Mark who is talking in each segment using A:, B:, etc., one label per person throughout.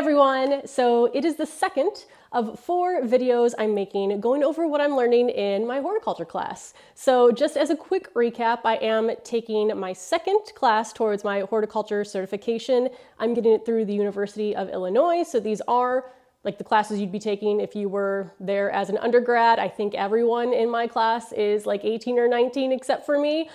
A: everyone! So it is the second of 4 videos I'm making going over what I'm learning in my horticulture class. So just as a quick recap, I am taking my second class towards my horticulture certification. I'm getting it through the University of Illinois. So these are like the classes you'd be taking if you were there as an undergrad. I think everyone in my class is like 18 or 19 except for me.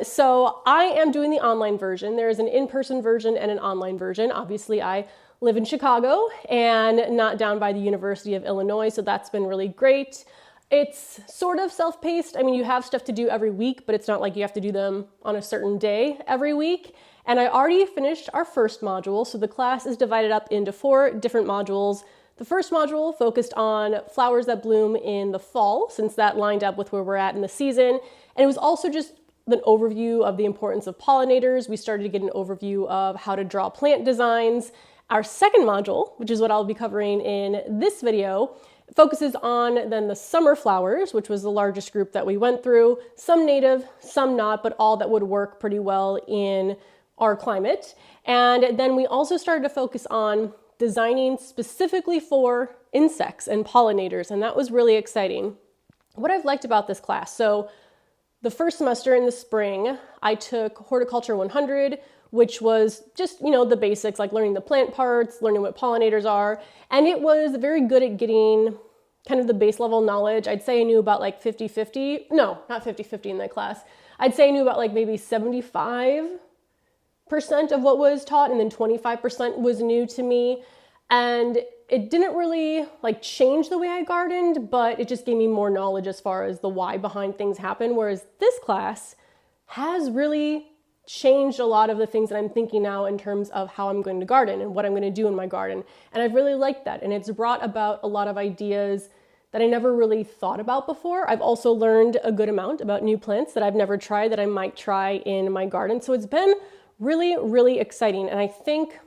A: So I am doing the online version. There is an in-person version and an online version. Obviously, I live in Chicago and not down by the University of Illinois, so that's been really great. It's sort of self-paced. I mean, you have stuff to do every week, but it's not like you have to do them on a certain day every week. And I already finished our first module, so the class is divided up into 4 different modules. The first module focused on flowers that bloom in the fall, since that lined up with where we're at in the season. And it was also just an overview of the importance of pollinators. We started to get an overview of how to draw plant designs. Our second module, which is what I'll be covering in this video, focuses on then the summer flowers, which was the largest group that we went through. Some native, some not, but all that would work pretty well in our climate. And then we also started to focus on designing specifically for insects and pollinators, and that was really exciting. What I've liked about this class, so the first semester in the spring, I took Horticulture 100, which was just, the basics, like learning the plant parts, learning what pollinators are, and it was very good at getting kind of the base level knowledge. I'd say I knew about like 50-50, no, not 50-50 in that class. I'd say I knew about like maybe 75% of what was taught, and then 25% was new to me. And it didn't really like change the way I gardened, but it just gave me more knowledge as far as the why behind things happen. Whereas this class has really changed a lot of the things that I'm thinking now in terms of how I'm going to garden and what I'm going to do in my garden. And I've really liked that. And it's brought about a lot of ideas that I never really thought about before. I've also learned a good amount about new plants that I've never tried that I might try in my garden. So it's been really, really exciting. And I think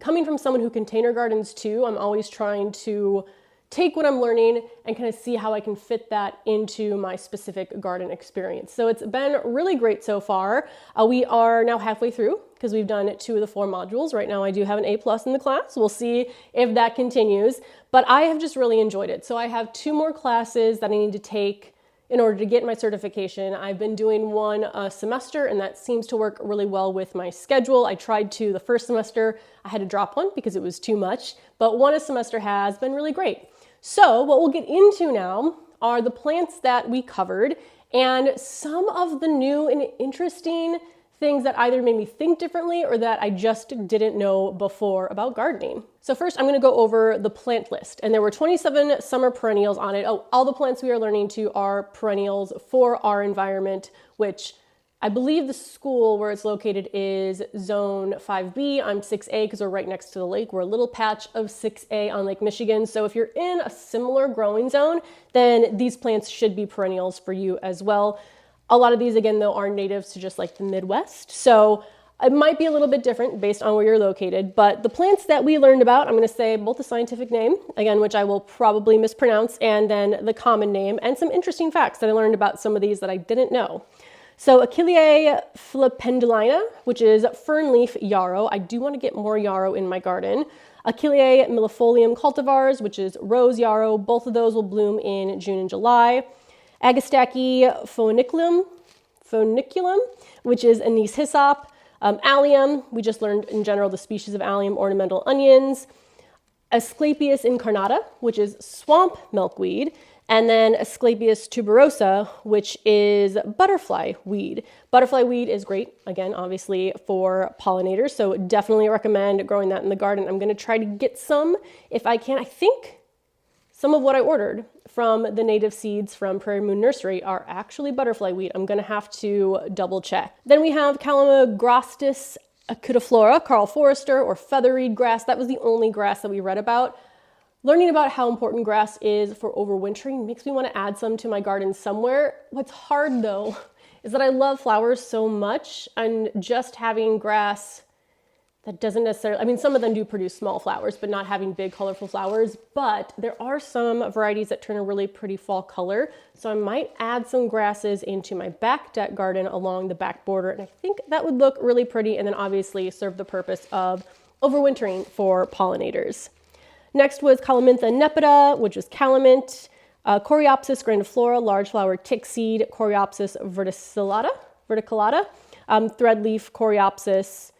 A: coming from someone who container gardens too, I'm always trying to take what I'm learning and kind of see how I can fit that into my specific garden experience. So it's been really great so far. We are now halfway through because we've done 2 of the 4 modules. Right now I do have an A+ in the class. We'll see if that continues, but I have just really enjoyed it. So I have 2 more classes that I need to take in order to get my certification. I've been doing one a semester, and that seems to work really well with my schedule. I tried to the first semester. I had to drop one because it was too much, but one a semester has been really great. So what we'll get into now are the plants that we covered and some of the new and interesting things that either made me think differently or that I just didn't know before about gardening. So first I'm going to go over the plant list, and there were 27 summer perennials on it. Oh, all the plants we are learning to are perennials for our environment, which I believe the school where it's located is zone 5B. I'm 6A because we're right next to the lake. We're a little patch of 6A on Lake Michigan. So if you're in a similar growing zone, then these plants should be perennials for you as well. A lot of these, again, though, are natives to just like the Midwest. So it might be a little bit different based on where you're located. But the plants that we learned about, I'm going to say both the scientific name, again, which I will probably mispronounce, and then the common name, and some interesting facts that I learned about some of these that I didn't know. So Achillea filipendulina, which is fernleaf yarrow. I do want to get more yarrow in my garden. Achillea millefolium cultivars, which is rose yarrow. Both of those will bloom in June and July. Agastache foeniculum, which is anise hyssop. Allium, we just learned in general the species of Allium ornamental onions. Asclepias incarnata, which is swamp milkweed. And then Asclepias tuberosa, which is butterfly weed. Butterfly weed is great, again, obviously for pollinators, so definitely recommend growing that in the garden. I'm going to try to get some if I can. I think some of what I ordered from the native seeds from Prairie Moon Nursery are actually butterfly weed. I'm going to have to double check. Then we have Calamagrostis acutiflora, Karl Foerester, or featherreed grass. That was the only grass that we read about. Learning about how important grass is for overwintering makes me want to add some to my garden somewhere. What's hard though is that I love flowers so much, and just having grass that doesn't necessarily, I mean, some of them do produce small flowers, but not having big colorful flowers. But there are some varieties that turn a really pretty fall color. So I might add some grasses into my back deck garden along the back border. And I think that would look really pretty, and then obviously serve the purpose of overwintering for pollinators. Next was Calamintha nepeta, which is calamint, Coreopsis grandiflora, large flower tickseed, Coreopsis verticillata, threadleaf, Coreopsis,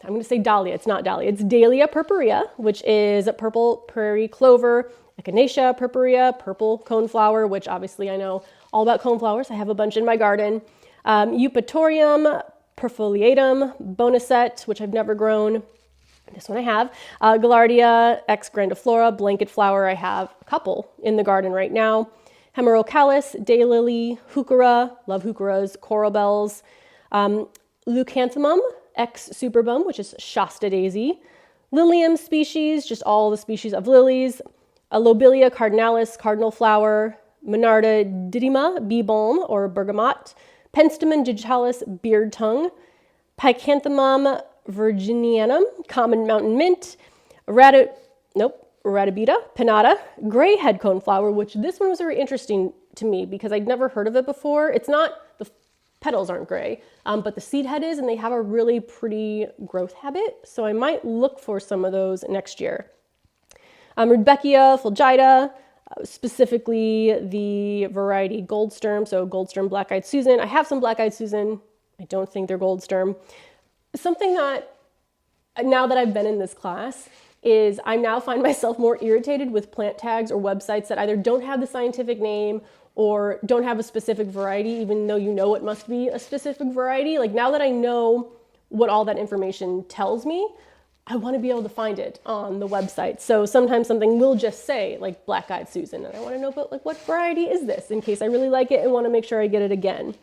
A: I'm going to say Dalea, it's not Dalea, it's Dalea purpurea, which is purple prairie clover, Echinacea purpurea, purple coneflower, which obviously I know all about coneflowers. I have a bunch in my garden. Eupatorium perfoliatum, boneset, which I've never grown. This one I have. Gaillardia X grandiflora, blanket flower. I have a couple in the garden right now. Hemerocalis, daylily, heuchera, love heucheras, coral bells. Leucanthemum X superbum, which is Shasta daisy. Lilium species, just all the species of lilies. Lobelia cardinalis, cardinal flower. Monarda didyma, bee balm or bergamot. Penstemon digitalis, beard tongue. Picanthamum virginianum, common mountain mint. Ratibita pinnata, gray head coneflower, which this one was very interesting to me because I'd never heard of it before. It's not, the petals aren't gray, but the seed head is, and they have a really pretty growth habit. So I might look for some of those next year. Rudbeckia fulgida, specifically the variety Goldsturm, so Goldsturm Black-Eyed Susan. I have some Black-Eyed Susan. I don't think they're Goldsturm. Something that, now that I've been in this class, is I now find myself more irritated with plant tags or websites that either don't have the scientific name or don't have a specific variety, even though you know it must be a specific variety. Like now that I know what all that information tells me, I want to be able to find it on the website. So sometimes something will just say like Black-Eyed Susan, and I want to know, but like what variety is this in case I really like it and want to make sure I get it again.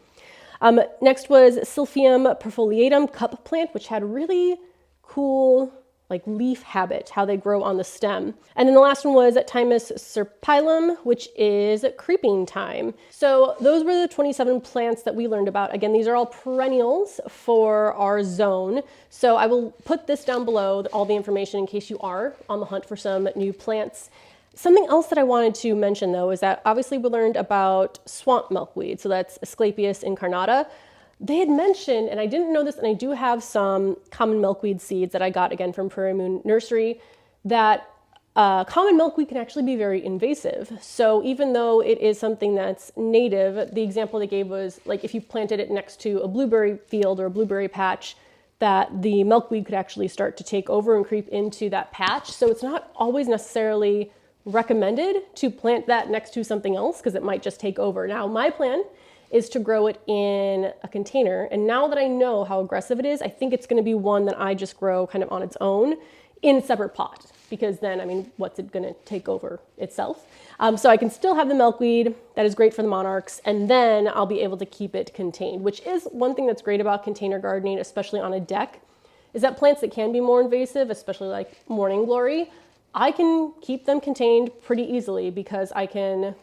A: Next was Silphium perfoliatum cup plant, which had really cool like leaf habit, how they grow on the stem. And then the last one was Thymus serpylum, which is creeping thyme. So those were the 27 plants that we learned about. Again, these are all perennials for our zone. So I will put this down below, all the information in case you are on the hunt for some new plants. Something else that I wanted to mention though is that obviously we learned about swamp milkweed. So that's Asclepias incarnata. They had mentioned, and I didn't know this, and I do have some common milkweed seeds that I got again from Prairie Moon Nursery, that common milkweed can actually be very invasive. So even though it is something that's native, the example they gave was like if you planted it next to a blueberry field or a blueberry patch, that the milkweed could actually start to take over and creep into that patch. So it's not always necessarily recommended to plant that next to something else because it might just take over. Now, my plan is to grow it in a container. And now that I know how aggressive it is, I think it's going to be one that I just grow kind of on its own in a separate pot, because then, I mean, what's it going to take over itself? So I can still have the milkweed. That is great for the monarchs. And then I'll be able to keep it contained, which is one thing that's great about container gardening, especially on a deck, is that plants that can be more invasive, especially like morning glory, I can keep them contained pretty easily because I can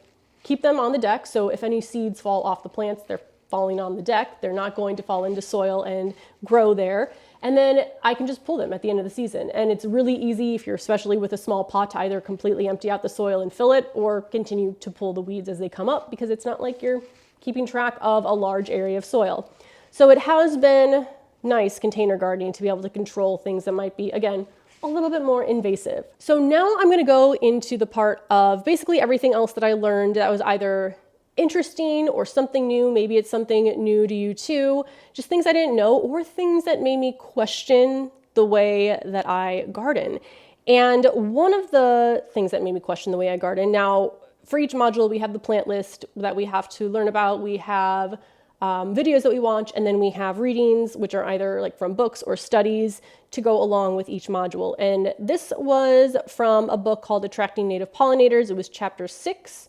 A: keep them on the deck. So if any seeds fall off the plants, they're falling on the deck. They're not going to fall into soil and grow there. And then I can just pull them at the end of the season. And it's really easy if you're especially with a small pot to either completely empty out the soil and fill it or continue to pull the weeds as they come up, because it's not like you're keeping track of a large area of soil. So it has been nice container gardening to be able to control things that might be, again, a little bit more invasive. So now I'm going to go into the part of basically everything else that I learned that was either interesting or something new. Maybe it's something new to you too, just things I didn't know or things that made me question the way that I garden. And one of the things that made me question the way I garden, now for each module we have the plant list that we have to learn about. We have videos that we watch, and then we have readings, which are either like from books or studies to go along with each module. And this was from a book called Attracting Native Pollinators. It was chapter 6.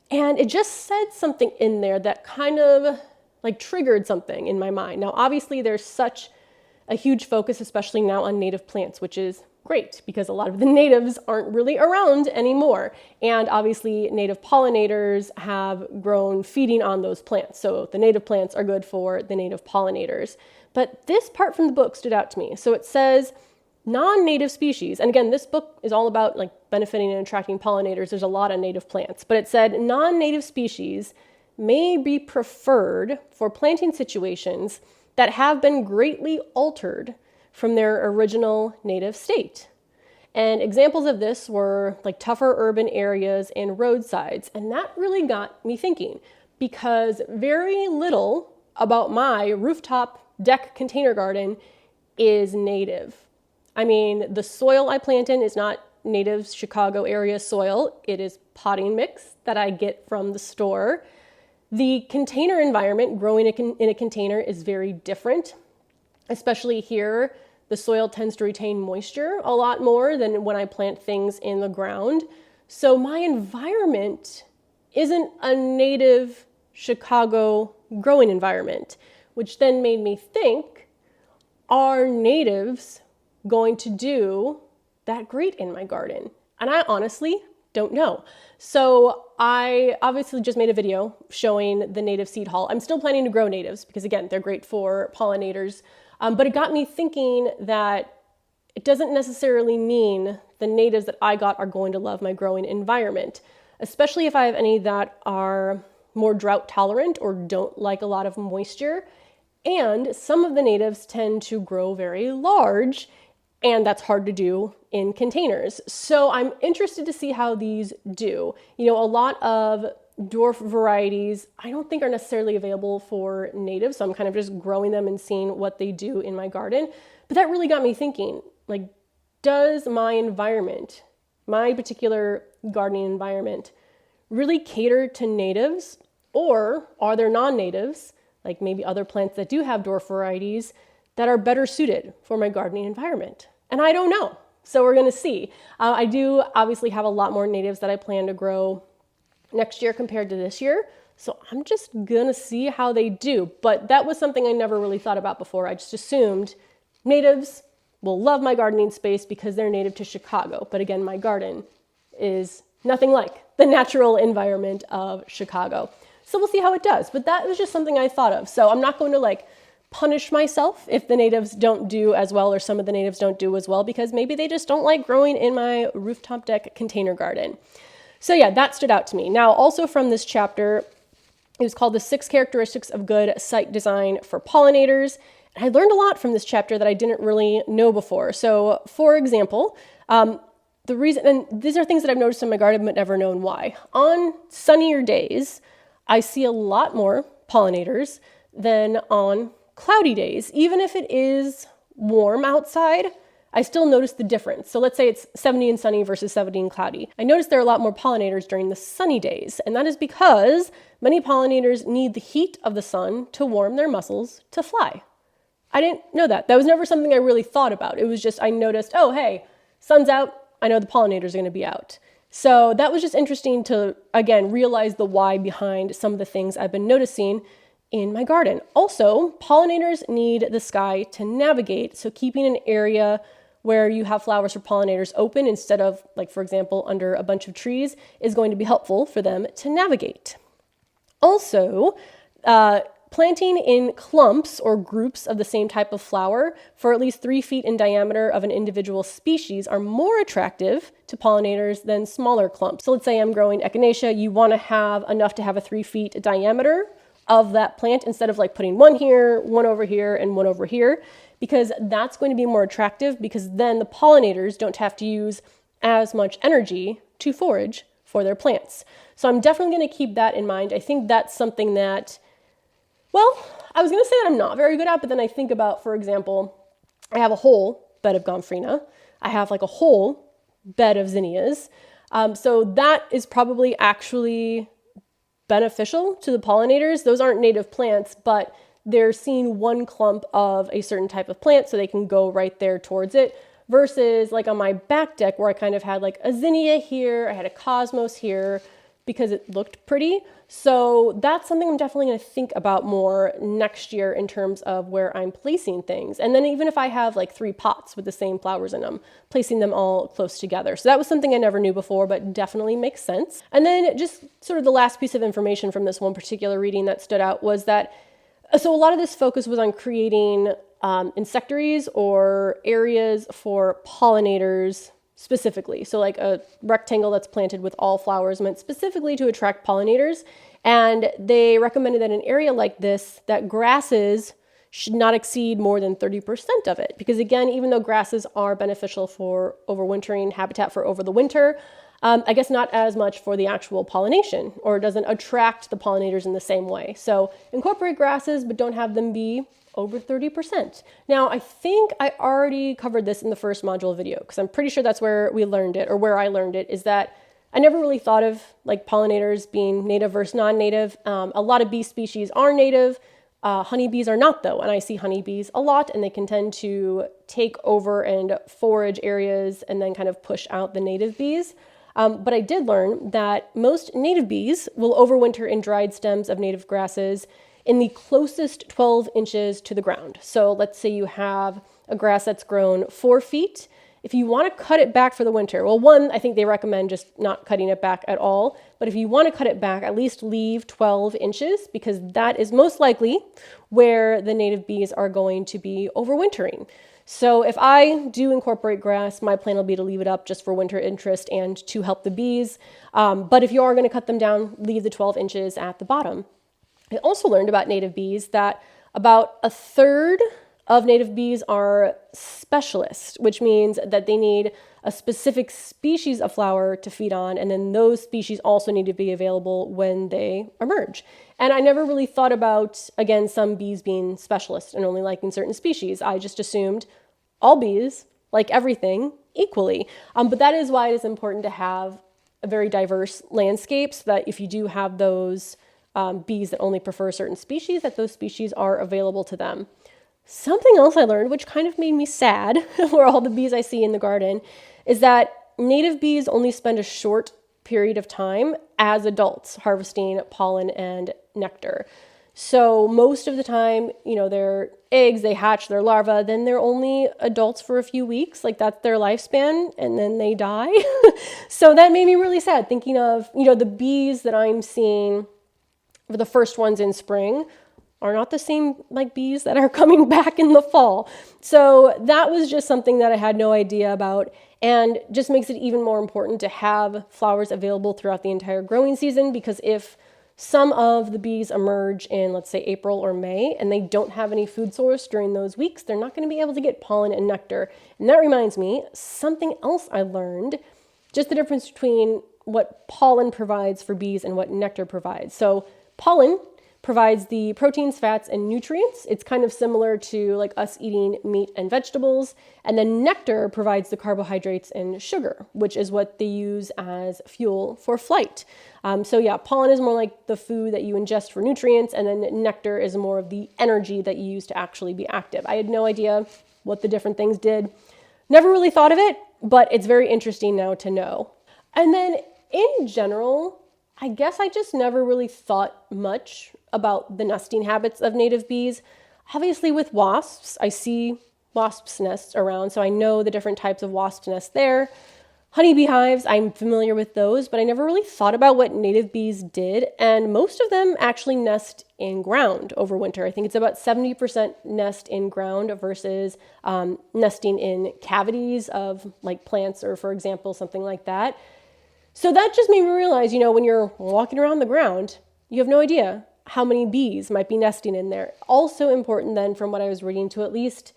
A: And it just said something in there that kind of like triggered something in my mind. Now, obviously there's such a huge focus, especially now, on native plants, which is great because a lot of the natives aren't really around anymore. And obviously native pollinators have grown feeding on those plants. So the native plants are good for the native pollinators. But this part from the book stood out to me. So it says non-native species, and again, this book is all about like benefiting and attracting pollinators. There's a lot of native plants, but it said non-native species may be preferred for planting situations that have been greatly altered from their original native state. And examples of this were like tougher urban areas and roadsides. And that really got me thinking, because very little about my rooftop deck container garden is native. I mean, the soil I plant in is not native Chicago area soil. It is potting mix that I get from the store. The container environment, growing in a container, is very different, especially here. The soil tends to retain moisture a lot more than when I plant things in the ground. So my environment isn't a native Chicago growing environment, which then made me think, are natives going to do that great in my garden? And I honestly don't know. So I obviously just made a video showing the native seed haul. I'm still planning to grow natives because, again, they're great for pollinators. But it got me thinking that it doesn't necessarily mean the natives that I got are going to love my growing environment, especially if I have any that are more drought tolerant or don't like a lot of moisture. And some of the natives tend to grow very large, and that's hard to do in containers. So I'm interested to see how these do. You know, a lot of dwarf varieties I don't think are necessarily available for natives, so I'm kind of just growing them and seeing what they do in my garden. But that really got me thinking, like, does my environment, my particular gardening environment, really cater to natives, or are there non-natives, like maybe other plants that do have dwarf varieties, that are better suited for my gardening environment? And I don't know, so we're going to see. I do obviously have a lot more natives that I plan to grow next year compared to this year. So I'm just gonna see how they do. But that was something I never really thought about before. I just assumed natives will love my gardening space because they're native to Chicago. But again, my garden is nothing like the natural environment of Chicago. So we'll see how it does. But that was just something I thought of. So I'm not going to like punish myself if the natives don't do as well, or some of the natives don't do as well, because maybe they just don't like growing in my rooftop deck container garden. So yeah, that stood out to me. Now, also from this chapter, it was called The 6 Characteristics of Good Site Design for Pollinators. And I learned a lot from this chapter that I didn't really know before. So for example, the reason, and these are things that I've noticed in my garden but never known why. On sunnier days, I see a lot more pollinators than on cloudy days. Even if it is warm outside, I still notice the difference. So let's say it's 70 and sunny versus 70 and cloudy. I notice there are a lot more pollinators during the sunny days, and that is because many pollinators need the heat of the sun to warm their muscles to fly. I didn't know that. That was never something I really thought about. It was just I noticed, oh, hey, sun's out. I know the pollinators are going to be out. So that was just interesting to, again, realize the why behind some of the things I've been noticing in my garden. Also, pollinators need the sky to navigate, so keeping an area where you have flowers for pollinators open instead of, like, for example, under a bunch of trees is going to be helpful for them to navigate. Also, planting in clumps or groups of the same type of flower for at least 3 feet in diameter of an individual species are more attractive to pollinators than smaller clumps. So let's say I'm growing echinacea, you want to have enough to have a 3 feet diameter of that plant instead of like putting one here, one over here, and one over here, because that's going to be more attractive, because then the pollinators don't have to use as much energy to forage for their plants. So I'm definitely going to keep that in mind. I think that's something that, well, I was going to say that I'm not very good at, but then I think about, for example, I have a whole bed of gomphrena. I have like a whole bed of zinnias. So that is probably actually beneficial to the pollinators. Those aren't native plants, but they're seeing one clump of a certain type of plant, so they can go right there towards it, versus like on my back deck where I kind of had like a zinnia here, I had a cosmos here because it looked pretty. So that's something I'm definitely going to think about more next year in terms of where I'm placing things. And then even if I have like 3 pots with the same flowers in them, placing them all close together. So that was something I never knew before, but definitely makes sense. And then just sort of the last piece of information from this one particular reading that stood out was that, so a lot of this focus was on creating insectaries or areas for pollinators specifically. So like a rectangle that's planted with all flowers meant specifically to attract pollinators. And they recommended that an area like this, that grasses should not exceed more than 30% of it. Because again, even though grasses are beneficial for overwintering, habitat for over the winter, I guess not as much for the actual pollination, or it doesn't attract the pollinators in the same way. So incorporate grasses, but don't have them be over 30%. Now, I think I already covered this in the first module video, because I'm pretty sure that's where we learned it, or where I learned it, is that I never really thought of like pollinators being native versus non-native. A lot of bee species are native. Honeybees are not, though, and I see honeybees a lot, and they can tend to take over and forage areas and then kind of push out the native bees. But I did learn that most native bees will overwinter in dried stems of native grasses in the closest 12 inches to the ground. So let's say you have a grass that's grown 4 feet. If you want to cut it back for the winter, well, one, I think they recommend just not cutting it back at all. But if you want to cut it back, at least leave 12 inches, because that is most likely where the native bees are going to be overwintering. So if I do incorporate grass, my plan will be to leave it up just for winter interest and to help the bees. But if you are going to cut them down, leave the 12 inches at the bottom. I also learned about native bees that about a third of native bees are specialists, which means that they need a specific species of flower to feed on, and then those species also need to be available when they emerge. And I never really thought about, again, some bees being specialists and only liking certain species. I just assumed all bees like everything equally. But that is why it is important to have a very diverse landscape, so that if you do have those bees that only prefer certain species, that those species are available to them. Something else I learned, which kind of made me sad for all the bees I see in the garden, is that native bees only spend a short period of time as adults harvesting pollen and nectar. So most of the time, their eggs, they hatch their larvae, then they're only adults for a few weeks, like that's their lifespan, and then they die. So that made me really sad, thinking of, the bees that I'm seeing for the first ones in spring are not the same like bees that are coming back in the fall. So that was just something that I had no idea about, and just makes it even more important to have flowers available throughout the entire growing season, because if some of the bees emerge in, let's say, April or May, and they don't have any food source during those weeks, they're not going to be able to get pollen and nectar. And that reminds me, something else I learned, just the difference between what pollen provides for bees and what nectar provides. So pollen provides the proteins, fats, and nutrients. It's kind of similar to like us eating meat and vegetables. And then nectar provides the carbohydrates and sugar, which is what they use as fuel for flight. So yeah, pollen is more like the food that you ingest for nutrients, and then nectar is more of the energy that you use to actually be active. I had no idea what the different things did. Never really thought of it, but it's very interesting now to know. And then in general, I guess I just never really thought much about the nesting habits of native bees. Obviously with wasps, I see wasps' nests around, so I know the different types of wasp nests there. Honeybee hives, I'm familiar with those, but I never really thought about what native bees did, and most of them actually nest in ground over winter. I think it's about 70% nest in ground versus nesting in cavities of like plants, or for example, something like that. So that just made me realize, when you're walking around the ground, you have no idea how many bees might be nesting in there. Also important then, from what I was reading, to at least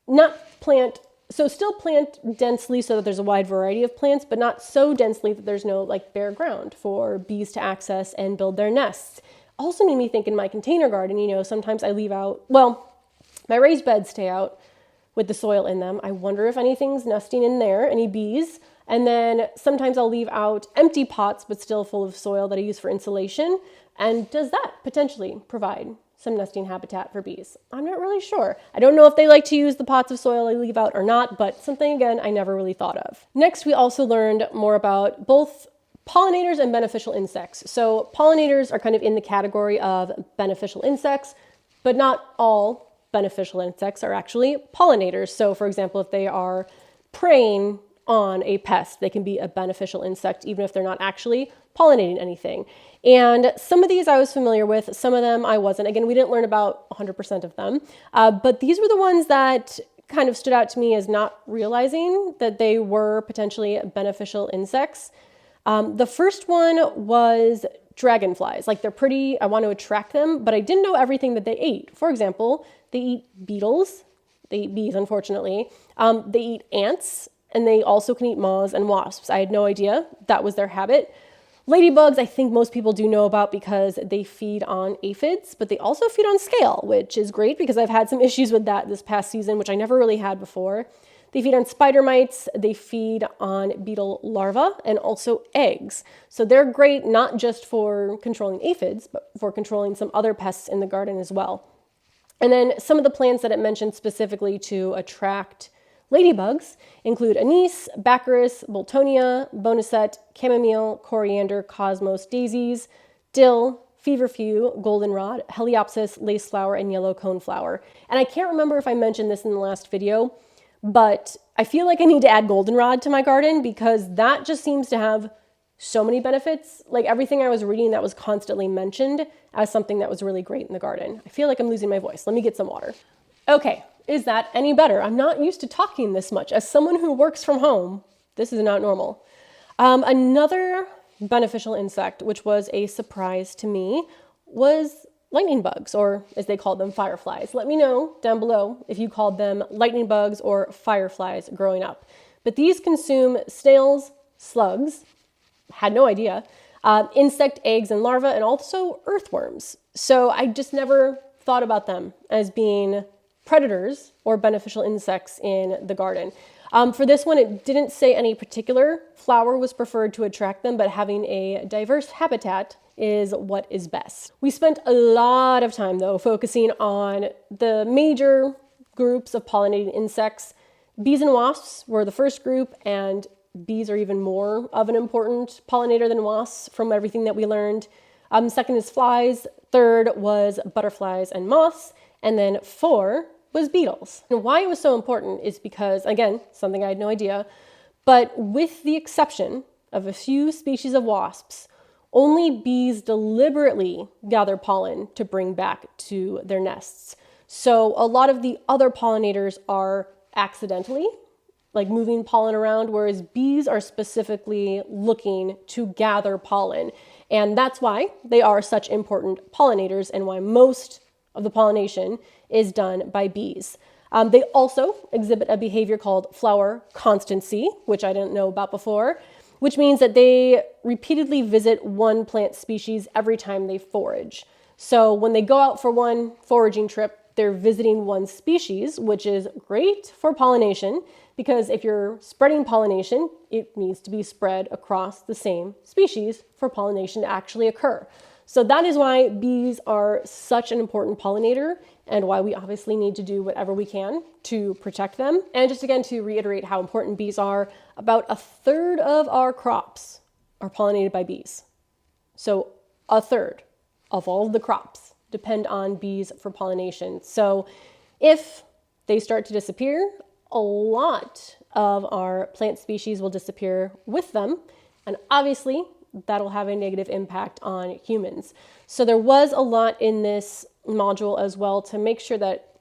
A: still plant densely so that there's a wide variety of plants, but not so densely that there's no like bare ground for bees to access and build their nests. Also made me think in my container garden, sometimes I leave out, my raised beds stay out with the soil in them. I wonder if anything's nesting in there, any bees. And then sometimes I'll leave out empty pots, but still full of soil that I use for insulation. And does that potentially provide some nesting habitat for bees? I'm not really sure. I don't know if they like to use the pots of soil I leave out or not, but something, again, I never really thought of. Next, we also learned more about both pollinators and beneficial insects. So pollinators are kind of in the category of beneficial insects, but not all beneficial insects are actually pollinators. So for example, if they are preying on a pest, they can be a beneficial insect, even if they're not actually pollinating anything. And some of these I was familiar with, some of them I wasn't. Again, we didn't learn about 100% of them, but these were the ones that kind of stood out to me as not realizing that they were potentially beneficial insects. The first one was dragonflies. Like, they're pretty, I want to attract them, but I didn't know everything that they ate. For example, They eat beetles. They eat bees, unfortunately. They eat ants, and they also can eat moths and wasps. I had no idea that was their habit. Ladybugs, I think most people do know about because they feed on aphids, but they also feed on scale, which is great because I've had some issues with that this past season, which I never really had before. They feed on spider mites, they feed on beetle larvae, and also eggs. So they're great not just for controlling aphids, but for controlling some other pests in the garden as well. And then some of the plants that it mentioned specifically to attract ladybugs include anise, baccharis, boltonia, boneset, chamomile, coriander, cosmos, daisies, dill, feverfew, goldenrod, heliopsis, laceflower, and yellow coneflower. And I can't remember if I mentioned this in the last video, but I feel like I need to add goldenrod to my garden because that just seems to have so many benefits. Like everything I was reading that was constantly mentioned as something that was really great in the garden. I feel like I'm losing my voice. Let me get some water. Okay, is that any better? I'm not used to talking this much. As someone who works from home, this is not normal. Another beneficial insect, which was a surprise to me, was lightning bugs, or as they called them, fireflies. Let me know down below if you called them lightning bugs or fireflies growing up. But these consume snails, slugs, had no idea, insect eggs and larvae, and also earthworms. So I just never thought about them as being predators or beneficial insects in the garden. For this one, it didn't say any particular flower was preferred to attract them, but having a diverse habitat is what is best. We spent a lot of time, though, focusing on the major groups of pollinating insects. Bees and wasps were the first group, and bees are even more of an important pollinator than wasps from everything that we learned. Second is flies. Third was butterflies and moths. And then 4 was beetles. And why it was so important is because, again, something I had no idea, but with the exception of a few species of wasps, only bees deliberately gather pollen to bring back to their nests. So a lot of the other pollinators are accidentally, like moving pollen around, whereas bees are specifically looking to gather pollen. And that's why they are such important pollinators and why most of the pollination is done by bees. They also exhibit a behavior called flower constancy, which I didn't know about before, which means that they repeatedly visit one plant species every time they forage. So when they go out for one foraging trip, they're visiting one species, which is great for pollination because if you're spreading pollination, it needs to be spread across the same species for pollination to actually occur. So that is why bees are such an important pollinator and why we obviously need to do whatever we can to protect them. And just again, to reiterate how important bees are, about 1/3 of our crops are pollinated by bees. So 1/3 of all of the crops depend on bees for pollination. So if they start to disappear, a lot of our plant species will disappear with them. And obviously, that'll have a negative impact on humans. So there was a lot in this module as well to make sure that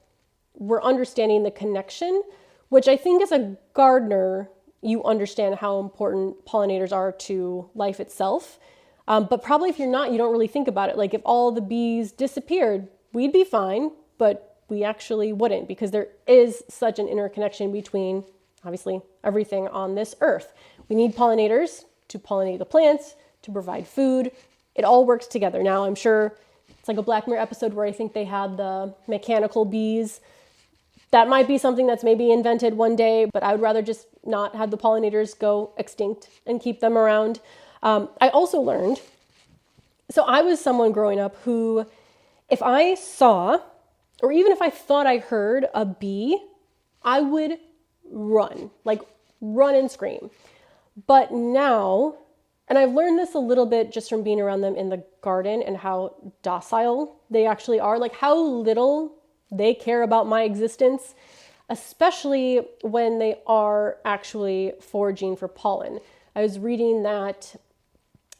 A: we're understanding the connection, which I think as a gardener, you understand how important pollinators are to life itself. But probably if you're not, you don't really think about it. Like if all the bees disappeared, we'd be fine, but we actually wouldn't because there is such an interconnection between, obviously, everything on this earth. We need pollinators to pollinate the plants, to provide food. It all works together. Now, I'm sure it's like a Black Mirror episode where I think they had the mechanical bees. That might be something that's maybe invented one day, but I would rather just not have the pollinators go extinct and keep them around. I also learned, so I was someone growing up who, if I saw, or even if I thought I heard a bee, I would run, like run and scream. But now, and I've learned this a little bit just from being around them in the garden and how docile they actually are, like how little they care about my existence, especially when they are actually foraging for pollen. I was reading that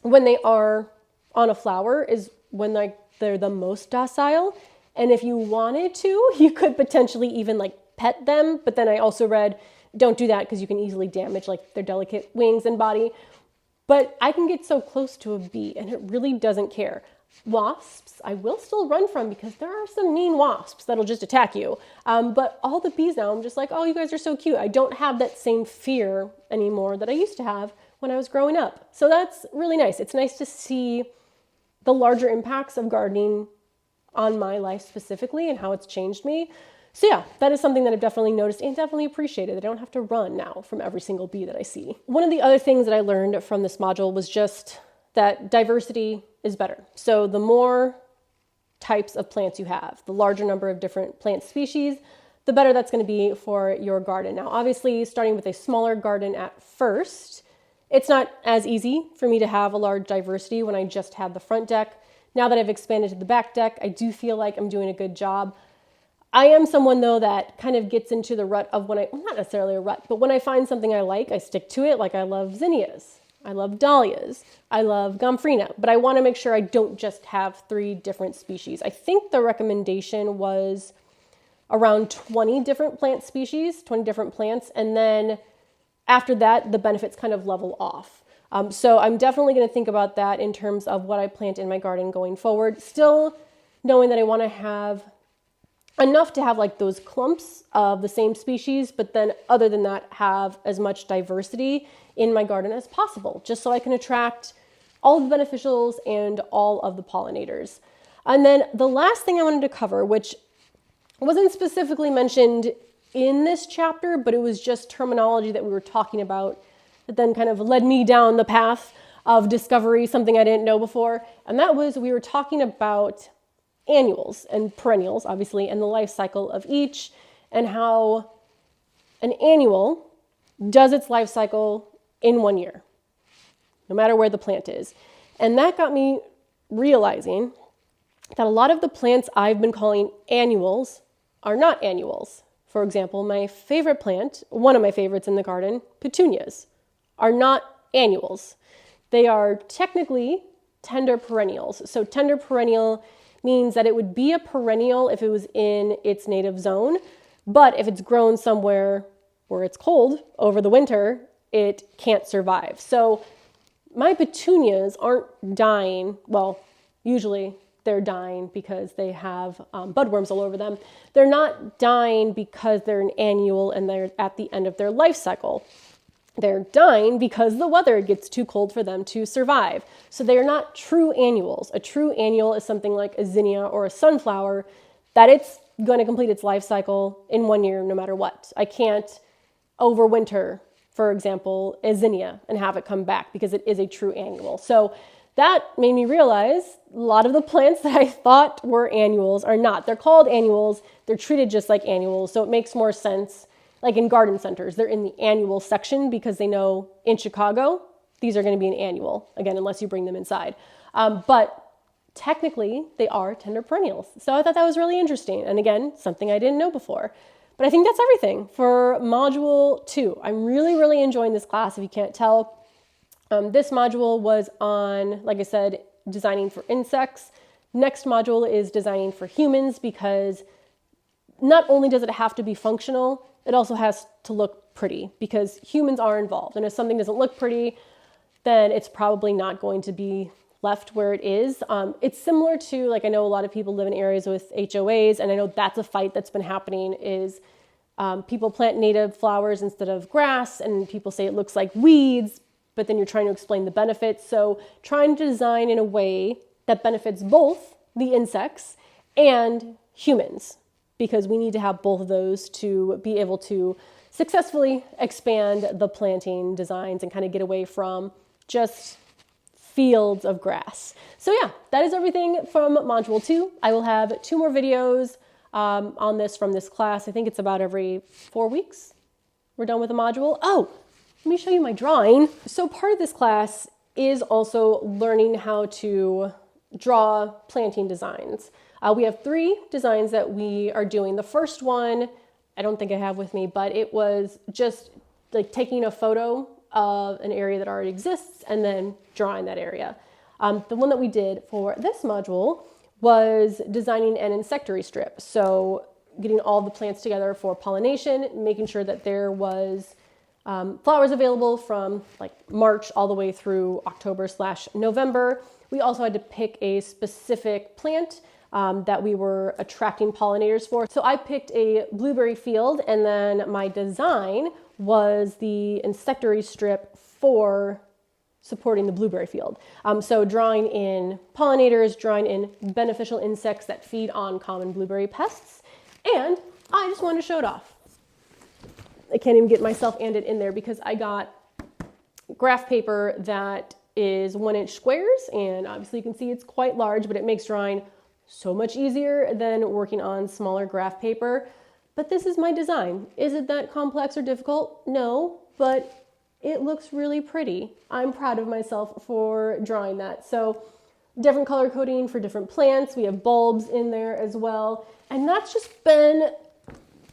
A: when they are on a flower is when they're the most docile. And if you wanted to, you could potentially even like pet them. But then I also read, don't do that because you can easily damage like their delicate wings and body. But I can get so close to a bee and it really doesn't care. wasps I will still run from because there are some mean wasps that'll just attack you. But all the bees now, I'm just like, oh, you guys are so cute. I don't have that same fear anymore that I used to have when I was growing up. So that's really nice. It's nice to see the larger impacts of gardening on my life specifically and how it's changed me. So yeah, that is something that I've definitely noticed and definitely appreciated. I don't have to run now from every single bee that I see. One of the other things that I learned from this module was just that diversity is better. So the more types of plants you have, the larger number of different plant species, the better that's going to be for your garden. Now, obviously, starting with a smaller garden at first, it's not as easy for me to have a large diversity when I just had the front deck. Now that I've expanded to the back deck, I do feel like I'm doing a good job. I am someone, though, that kind of gets into the rut of well, not necessarily a rut, but when I find something I like, I stick to it. Like I love zinnias. I love dahlias. I love gomphrena, but I want to make sure I don't just have 3 different species. I think the recommendation was around 20 different plant species, 20 different plants, and then after that, the benefits kind of level off. So I'm definitely going to think about that in terms of what I plant in my garden going forward, still knowing that I want to have enough to have like those clumps of the same species, but then other than that, have as much diversity in my garden as possible, just so I can attract all of the beneficials and all of the pollinators. And then the last thing I wanted to cover, which wasn't specifically mentioned in this chapter, but it was just terminology that we were talking about that then kind of led me down the path of discovery, something I didn't know before. And that was, we were talking about annuals and perennials, obviously, and the life cycle of each, and how an annual does its life cycle in 1 year, no matter where the plant is. And that got me realizing that a lot of the plants I've been calling annuals are not annuals. For example, my favorite plant, one of my favorites in the garden, petunias, are not annuals. They are technically tender perennials. So tender perennial means that it would be a perennial if it was in its native zone, but if it's grown somewhere where it's cold over the winter, it can't survive. So my petunias aren't dying. Well, usually they're dying because they have budworms all over them. They're not dying because they're an annual and they're at the end of their life cycle. They're dying because the weather gets too cold for them to survive. So they are not true annuals. A true annual is something like a zinnia or a sunflower that it's going to complete its life cycle in 1 year no matter what. I can't overwinter, for example, a zinnia and have it come back because it is a true annual. So that made me realize a lot of the plants that I thought were annuals are not. They're called annuals. They're treated just like annuals. So it makes more sense. Like in garden centers, they're in the annual section because they know in Chicago, these are going to be an annual, again, unless you bring them inside. But technically, they are tender perennials. So I thought that was really interesting. And again, something I didn't know before. But I think that's everything for Module 2. I'm really, really enjoying this class, if you can't tell. This module was on, like I said, designing for insects. Next module is designing for humans because not only does it have to be functional, it also has to look pretty because humans are involved. And if something doesn't look pretty, then it's probably not going to be left where it is. It's similar to, like, I know a lot of people live in areas with HOAs, and I know that's a fight that's been happening is people plant native flowers instead of grass, and people say it looks like weeds, but then you're trying to explain the benefits. So trying to design in a way that benefits both the insects and humans, because we need to have both of those to be able to successfully expand the planting designs and kind of get away from just fields of grass. So yeah, that is everything from Module 2. I will have 2 more videos on this from this class. I think it's about every 4 weeks we're done with a module. Oh, let me show you my drawing. So part of this class is also learning how to draw planting designs. We have 3 designs that we are doing. The first one, I don't think I have with me, but it was just like taking a photo of an area that already exists and then drawing that area. The one that we did for this module was designing an insectary strip. So getting all the plants together for pollination, making sure that there was Flowers available from like March all the way through October/November. We also had to pick a specific plant that we were attracting pollinators for. So I picked a blueberry field, and then my design was the insectary strip for supporting the blueberry field. So drawing in pollinators, drawing in beneficial insects that feed on common blueberry pests, and I just wanted to show it off. I can't even get myself and it in there because I got graph paper that is 1-inch squares, and obviously you can see it's quite large, but it makes drawing so much easier than working on smaller graph paper. But this is my design. Is it that complex or difficult? No, but it looks really pretty. I'm proud of myself for drawing that. So different color coding for different plants. We have bulbs in there as well. And that's just been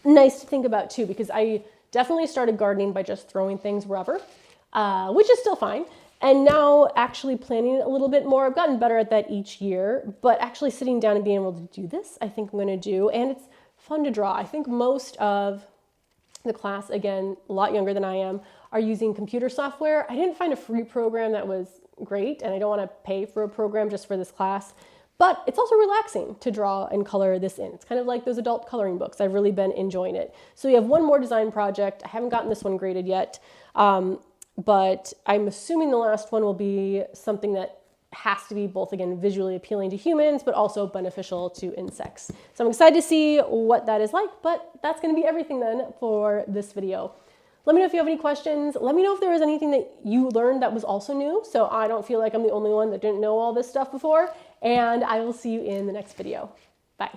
A: nice to think about too, because I definitely started gardening by just throwing things wherever, which is still fine. And now actually planning it a little bit more. I've gotten better at that each year, but actually sitting down and being able to do this, I think I'm gonna do, and it's fun to draw. I think most of the class, again, a lot younger than I am, are using computer software. I didn't find a free program that was great, and I don't wanna pay for a program just for this class, but it's also relaxing to draw and color this in. It's kind of like those adult coloring books. I've really been enjoying it. So we have one more design project. I haven't gotten this one graded yet, but I'm assuming the last one will be something that has to be both, again, visually appealing to humans, but also beneficial to insects. So I'm excited to see what that is like, but that's gonna be everything then for this video. Let me know if you have any questions. Let me know if there was anything that you learned that was also new, so I don't feel like I'm the only one that didn't know all this stuff before, and I will see you in the next video. Bye.